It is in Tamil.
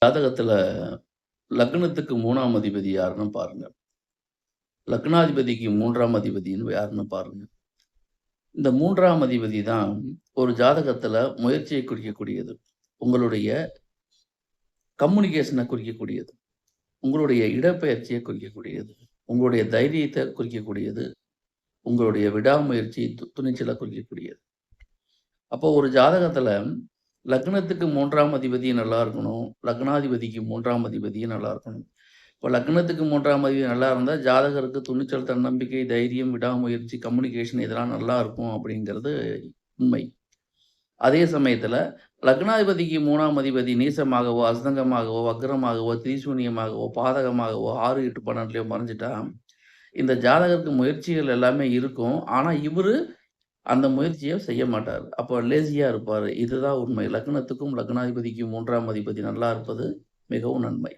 ஜாதகத்துல லக்னத்துக்கு 3ஆம் அதிபதி யாருன்னு பாருங்க. லக்னாதிபதிக்கு 3ஆம் அதிபதின்னு யாருன்னு பாருங்க. இந்த 3ஆம் அதிபதி தான் ஒரு ஜாதகத்துல முயற்சியை குறிக்கக்கூடியது. உங்களுடைய கம்யூனிகேஷன குறிக்கக்கூடியது. உங்களுடைய இடப்பெயர்ச்சிய குறிக்கக்கூடியது. உங்களுடைய தைரியத்த குறிக்கக்கூடியது. உங்களுடைய விடாமுயற்சி, துணிச்சல குறிக்கக்கூடியது. அப்போ ஒரு ஜாதகத்துல லக்னத்துக்கு 3ஆம் அதிபதி நல்லா இருக்கணும். லக்னாதிபதிக்கு 3ஆம் அதிபதியும் நல்லா இருக்கணும். இப்போ லக்னத்துக்கு 3ஆம் அதிபதி நல்லா இருந்தா, ஜாதகருக்கு துணிச்சல், தன்னம்பிக்கை, தைரியம், விடாமுயற்சி, கம்யூனிகேஷன் இதெல்லாம் நல்லா இருக்கும் அப்படிங்கிறது உண்மை. அதே சமயத்துல லக்னாதிபதிக்கு 3ஆம் அதிபதி நீசமாகவோ, அஸ்தங்கமாகவோ, வக்ரமாகவோ, திரிசூனியமாகவோ, பாதகமாகவோ 6, 8, 12லயோ மறைஞ்சுட்டா, இந்த ஜாதகருக்கு முயற்சிகள் எல்லாமே இருக்கும். ஆனா இவரு அந்த முயற்சிய செய்ய மாட்டாரு. அப்போ லேசியா இருப்பாரு. இதுதான் உண்மை. லக்னத்துக்கும் லக்னாதிபதிக்கும் 3ஆம் அதிபதி நல்லா இருப்பது மிகவும் நன்மை.